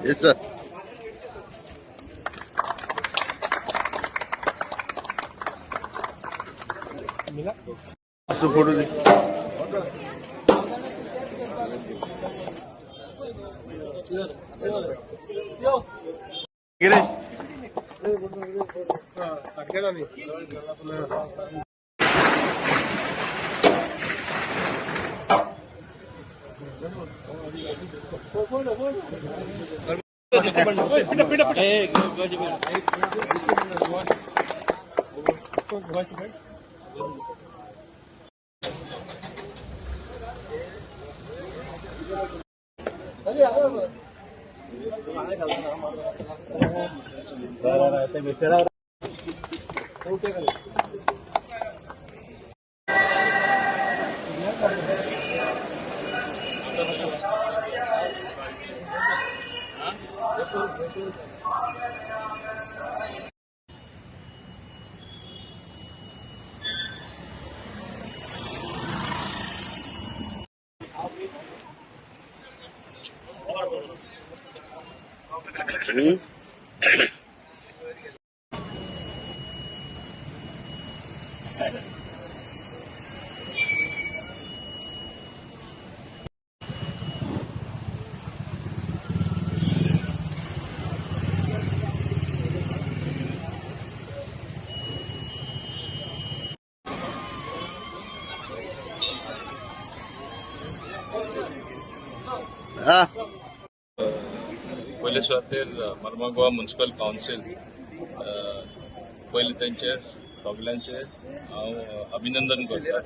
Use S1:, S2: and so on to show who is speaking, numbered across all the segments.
S1: Yes, sir. So photo. Girish. Ah.
S2: पयले सुवातेर मर्मागोवा municipal council पयले तेंचे सगळ्यांचे हांव अभिनंदन करता.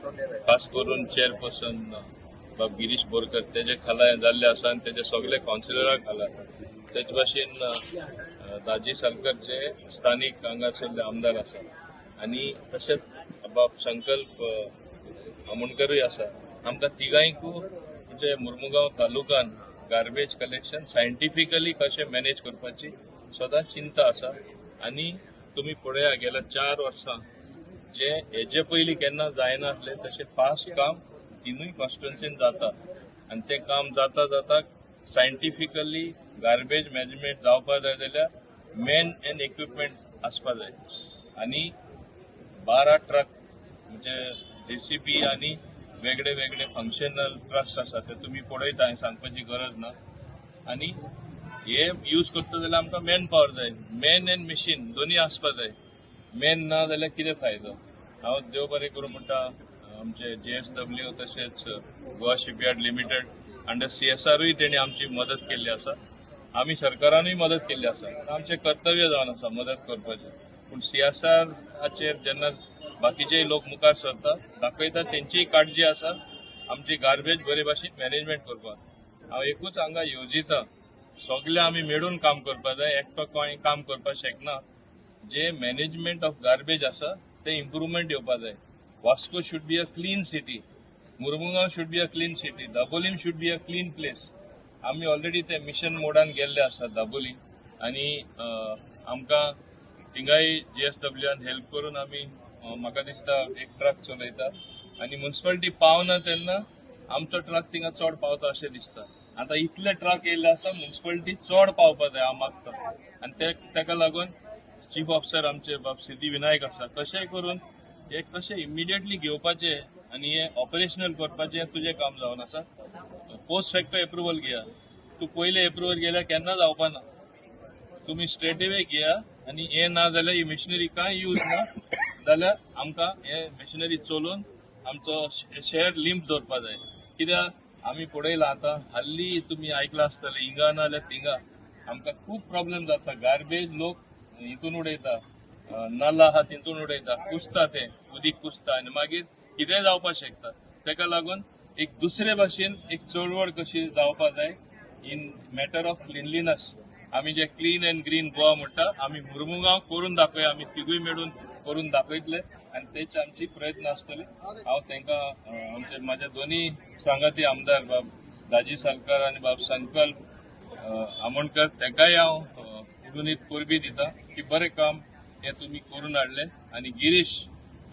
S2: खास करून चेअरपर्सन बाब गिरीश बोरकर तेजे खाला जाल्ले आसा आनी तेजे सगळे काउन्सिलराक खाला. तेच भाशेन दाजी सालकर जे स्थानिक हांगासरले आमदार आसा आनी तशेंच बाब संकल्प आमोणकरूय आसा. आमकां तिगांयकू म्हणजे मुर्मुगांव तालुकान गार्बेज कलेक्शन सायंटिफिकली कशें मॅनेज करपाची सदांच चिंता आसा. आनी तुमी पळया गेल्या 4 वर्सां जे हेजे पयलीं केन्ना जायना आसलें तशें फास्ट काम तिनूय कॉन्स्टिट्युएन्सीन जाता. आनी तें काम जाता जाता सायंटिफिकली गार्बेज मॅनेजमेंट जावपा जाय जाल्यार मॅन एंड इक्विपमेंट आसपा जाय. आनी 12 ट्रक म्हणजे JCB आनी वेगळे वेगळे फंक्शनल ट्रक्स आसा ते तुमी पळयता, हांवें सांगपाची गरज ना. आनी हे यूज करता जाल्यार आमकां मॅन पॉवर जाय. मॅन एंड मशीन दोनी आसपा जाय. मॅन ना जाल्यार कितें फायदो. हांव देव बरें करूं म्हणटा आमचे JSW तशेंच गोवा शिपयार्ड लिमिटेड अंडर CSRूय तेणी आमची मदत केल्ली आसा. आमी सरकारानूय मदत केल्ली आसा. आमचें कर्तव्य जावन आसा मदत करपाचें. पूण CSRाचेर जेन्ना बाकीचे लोक मुखार सरता दाखयता तेंचीय काळजी आसा आमची गार्बेज बरे भाशेन मॅनेजमेंट करपाक. हांव एकूच हांगा येवजिता सगळे आमी मेळून काम करपा जाय. एकटो कोणी काम करपाक शकना. जे मॅनेजमेंट ऑफ गार्बेज आसा ते इम्प्रुवमेंट येवपा जाय. Vasco should be a clean city, Mormugao should be a clean city, Dabolim should be a clean place. आमी ऑलरेडी ते मिशन मोडान गेल्ले आसा दाबोलीम आनी आमकां थिंगाय JSWन हेल्प करून आमी म्हाका दिसता एक ट्रक चलयता आनी म्युनिसिपालिटी पावना तेन्ना आमचो ट्रक थिंगा चड पावता अशें दिसता. आतां इतले ट्रक येयल्ले आसा म्युनिसिपालिटी चड पावपा जाय हांव मागता. आनी तेका लागून चीफ ऑफिसर आमचे बाब सिद्धिविनायक आसा कशेंय करून एक कशें इमिडिएटली घेवपाचें आनी हे ऑपरेशनल करपाचें तुजें काम जावन आसा. पोस्ट फॅक्टो एप्रुवल घेया. तूं पयले एप्रुवल गेल्यार केन्ना जावपा ना. तुमी स्ट्रेट अवे घेया आनी हे ना जाल्यार ही मशिनरी कांय यूज ना जाल्यार आमकां हे मशिनरी चलोवन आमचो शहर लिंप दवरपा जाय. कित्याक आमी पळयलां आतां हाल्ली तुमी आयकलां आसतलें हिंगा ना जाल्यार थिंगा आमकां खूब प्रॉब्लेम जाता. गार्बेज लोक हितून उडयता, नाला आहा तितून उडयता, कुसता ते उदीक कुसता आनी मागीर कितेंय जावपाक शकता. तेका लागून एक दुसरे भाशेन एक चळवळ कशी जावपा जाय इन मॅटर ऑफ क्लिनलीनस. आमी जे क्लीन एंड ग्रीन गोवा म्हणटा आमी मुर्मुगांव करून दाखोवया. आमी तिगूय मेळून करून दाखयतले आनी तेच आमची प्रयत्न आसतले. हांव तांकां आमचे म्हाजे दोनी सांगाती आमदार बाब दाजी सालकर आनी बाब संकल्प आमोणकर तांकांय हांव उडुनीत परबी दिता की बरें काम हे तुमी करून हाडलें. आनी गिरीश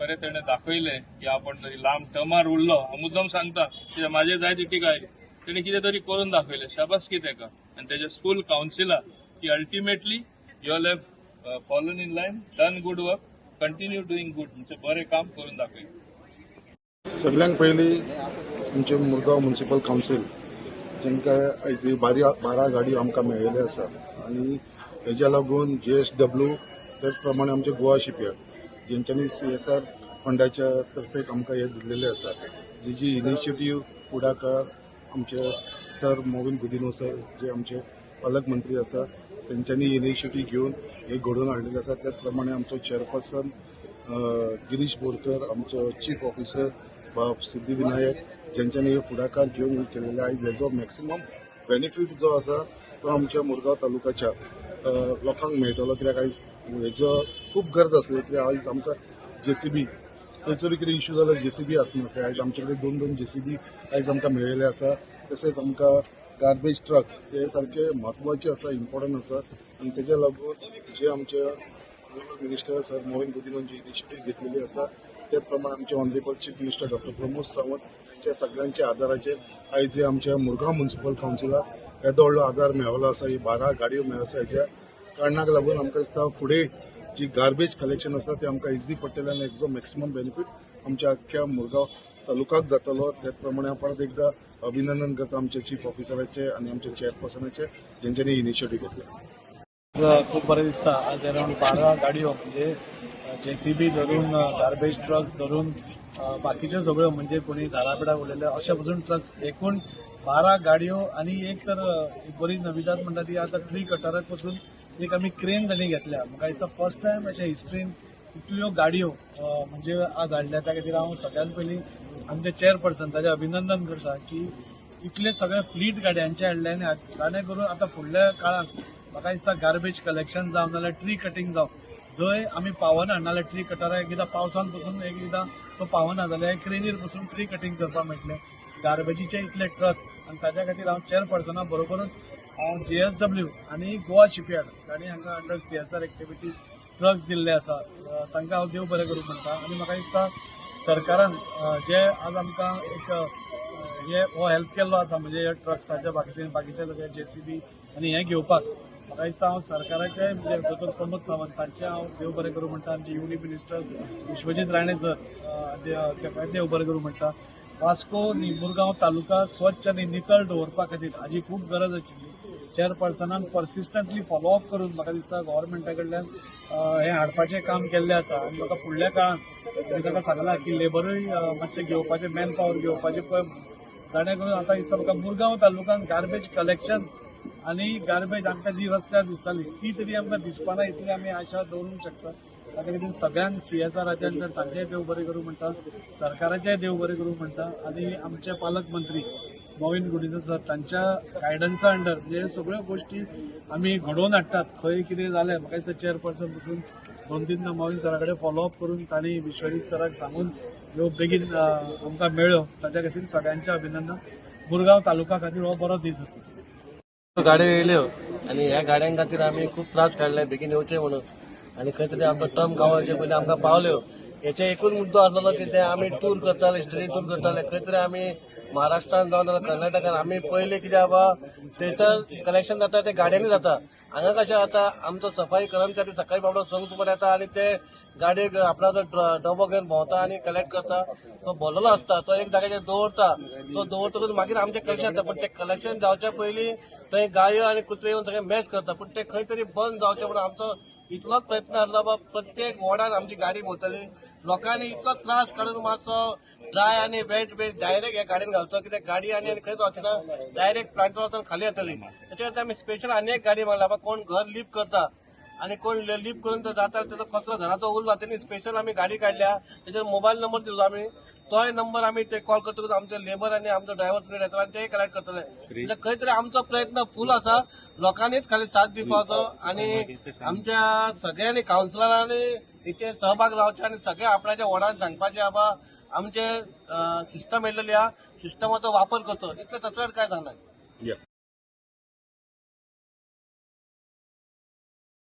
S2: बरें तेणें दाखयलें की आपण तरी लांब टर्मार उरलो. हांव मुद्दम सांगता कित्याक म्हाजे जाय ती टिकाय तेणें कितें तरी करून दाखयलें. शाबासकी ताका आणि त्याच्या स्कूल काउन्सिला की ultimately you all have fallen in line, done good work, continue doing good, म्हणजे बरें काम करून दाखय.
S3: सगळ्यांक पयलीं आमचे मुरगांव म्युनिसिपल कावन्सील जेंकां आयज 12 गाडयो आमकां मेळिल्ल्यो आसा आनी हेज्या लागून JSW तेच प्रमाणे आमचे गोवा शिपयार्ड जेंच्यांनी CSR फंडाच्या तर्फे आमकां हे दिल्लेले आसा, जी इनिशिएटीव फुडाकार आमचे सर मोविन गुदिनो सर जे आमचे पालकमंत्री आसा तेंच्यांनी इनिशिएटीव घेवन हे घडोवन हाडलेले आसा. त्याच प्रमाणे आमचो चेअरपर्सन गिरीश बोरकर, आमचो चीफ ऑफिसर बाब सिद्धिविनायक जेंच्यांनी हे फुडाकार घेवन हे केलेले. आयज हेजो मॅक्सिमम बेनिफीट जो आसा तो आमच्या मुरगांव तालुक्याच्या लोकांक मेळटलो, कित्याक आयज हेजो खूब गरज आसली. कित्याक आयज आमकां JCB खंयचोरी कितें इश्यू जाल्यार JCB आसनासले. आयज आमचे कडेन 2 JCB आयज आमकां मेळिल्ले आसा. तशेंच आमकां गार्बेज ट्रक हे सारखे म्हत्वाचे आसा, इम्पॉर्टंट आसा आनी तेज्या लागून जे आमचे मिनिस्टर सर मोविन गुदिनोन जी इनिशिएटीव घेतलेली आसा त्याच प्रमाणे आमचे honourable chief minister doctor Pramod Sawant यांच्या सगळ्यांच्या आदाराचेर आयज हे आमच्या मुरगांव म्युनिसिपल कावन्सिलाक येदो व्हडलो आदार मेळ्ळो आसा. ही 12 गाडयो मेळ्ळो आसा. हेज्या कारणाक लागून आमकां दिसता फुडें जी गार्बेज कलेक्शन आसा ते आमकां इझी पडटलें आनी हेजो मॅक्सिमम बेनिफीट आमच्या अख्ख्या मुरगांव तालुक्याक जातलो. त्याच प्रमाणे हांव परत एकदा अभिनंदन करता आमच्या चीफ ऑफिसराचे आनी आमच्या चेअरपर्सनाचे जेंच्यांनी इनिशिएटीव घेतली.
S4: खूप बरें दिसता. आज अराउंड 12 गाडयो म्हणजे JCB धरून गार्बेज ट्रक्स धरून बाकीचे सगळ्यो म्हणजे कोणी झाडापिडा उडयले अशे पसून ट्रक्स एकूण 12 गाडयो आनी एक तर बरी नविदाद म्हणटा ती आता ट्री कटराक पसून एक आमी क्रेन ताणी घेतल्या. म्हाका दिसता फर्स्ट टायम अशे हिस्ट्रीन इतल्यो गाडयो म्हणजे आज हाडल्या. त्या खातीर हांव सगळ्यात पयलीं आमचे चेअरपर्सन ताचें अभिनंदन करता की इतले सगळे फ्लीट गाडयांचे हाडले आनी जाणे करून आता फुडल्या काळात म्हाका दिसता गार्बेज कलेक्शन जावं नाल्यार ट्री कटींग जावं जंय आमी पावना नाल्यार ट्री कटराक एकदां पावसान पसून एकदां तो पावना जाल्यार क्रेनीर पसून ट्री कटींग करपाक मेळटलें. गार्बेजीचे इतले ट्रक्स आनी ताच्या खातीर हांव चेअरपर्सना बरोबरच हांव JSW आनी गोवा शिपयार्ड तांणी हांकां अंडर CSR एक्टिविटी ट्रक्स दिल्ले आसा. तांकां हांव देव बरें करूं म्हणटा. आनी म्हाका दिसता सरकारान जे आज आमकां एक हो हेल्प केल्लो आसा म्हणजे ह्या ट्रक्साच्या बाकीचे सगळे JCB आनी हे घेवपाक म्हाका दिसता हांव सरकाराचे म्हणजे दोतोर प्रमोद सावंत तांचे हांव देव बरें करूं म्हणटा. आनी union minister Vishwajit Rane sir ताका देव बरें करूं म्हणटा. वास्को आनी मुरगांव तालुका स्वच्छ आनी नितळ दवरपा खातीर हाजी खूब गरज आशिल्ली. चेअरपर्सनान पर्सिस्टंटली फॉलोअप करून म्हाका दिसता गव्हर्मेंटा कडल्यान हें हाडपाचें काम केल्लें आसा. आनी म्हाका फुडल्या काळात ताका सांगलां की लेबरूय मातशें घेवपाचें मॅन पॉवर घेवपाचें पळय जाणे करून आतां दिसता म्हाका मुरगांव तालुक्यात गार्बेज कलेक्शन आनी गार्बेज आमकां जी रस्त्यार दिसताली ती तरी आमकां दिसपाना इतली आमी आशा दवरूंक शकता. ताच्या खातीर सगळ्यांक CSRाचे तांचेय देव बरें करूं म्हणटा, सरकाराचेय देव बरें करूं म्हणटा. आनी आमचे पालकमंत्री मोविन गुदिनो सर तांच्या गायडन्सा अंडर म्हणजे सगळ्यो गोष्टी आमी घडोवन हाडटात. खंय कितें जालें म्हाका दिसता चेअरपर्सन पसून 2-3 मोविन सरा कडेन फॉलोअप करून तांणी विश्वजीत सराक सांगून ह्यो बेगीन आमकां मेळ्ळ्यो. ताच्या खातीर सगळ्यांचें अभिनंदन. मुरगांव तालुका खातीर हो बरो दीस आसा.
S5: गाड्यो येयल्यो आनी ह्या गाड्यां खातीर आमी खूब त्रास काडले बेगीन येवचे म्हणून आनी खंय तरी आमचो टर्म गांवाचे पयलीं आमकां पावल्यो. हेचे एकूच मुद्दो आसलो की ते आमी टूर करताले, स्टडी टूर करताले. खंय तरी आमी महाराष्ट्रान जावन नाल्यार कर्नाटकान आमी पयले कित्याक बाबा थंयसर कलेक्शन जाता ते गाडयांनी जाता. हांगा कशें जाता आमचो सफाई कर्मचारी सकाळी बाबडो संक सुमार येता आनी ते गाडयेक आपणा जो डबो घेवन भोंवता आनी कलेक्ट करता. तो भरलेलो आसता, तो एक जाग्याचेर दवरता. तो दवरतकूच मागीर आमचें कलेक्शन जाता. पूण तें कलेक्शन जावच्या पयलीं थंय गायो आनी कुत्रे येवन सगळे मॅस करता. पूण ते खंय तरी बंद जावचें म्हणून आमचो इतलोच प्रयत्न आसलो बाबा प्रत्येक वॉर्डान आमची गाडी भोंवतली. लोकांनी इतलो त्रास काडून मातसो ड्राय आनी वेट डायरेक्ट ह्या गाडयेन घालचो कित्याक गाडी आनी खंयच वचना डायरेक्ट प्लांटार वचून खाली येतली. त्याच्या खातीर आमी स्पेशल आनी एक गाडी मागला बाबा कोण घर लिफ्ट करता आनी कोण लिफ्ट करून तो जाता तेजो कचरो घराचो उरला तेणी स्पेशल आमी गाडी काडल्या. तेजेर मोबायल नंबर दिलो आमी. तोय नंबर आमी ते कॉल करतकूच आमचे लेबर आनी आमचो ड्रायव्हर तुमी येतलो आनी ते कलेक्ट करतले. म्हणजे खंय तरी आमचो प्रयत्न फूल आसा. लोकांनीच खाली साथ दिवपाचो आनी आमच्या सगळ्यांनी कावन्सिलरांनी हेचेर सहभाग रावचे आनी सगळे आपणाच्या वॉर्डान सांगपाचे बाबा आमचे सिस्टम येयलेली आहा सिस्टमाचो वापर करचो. इतले चड काय सांगणार.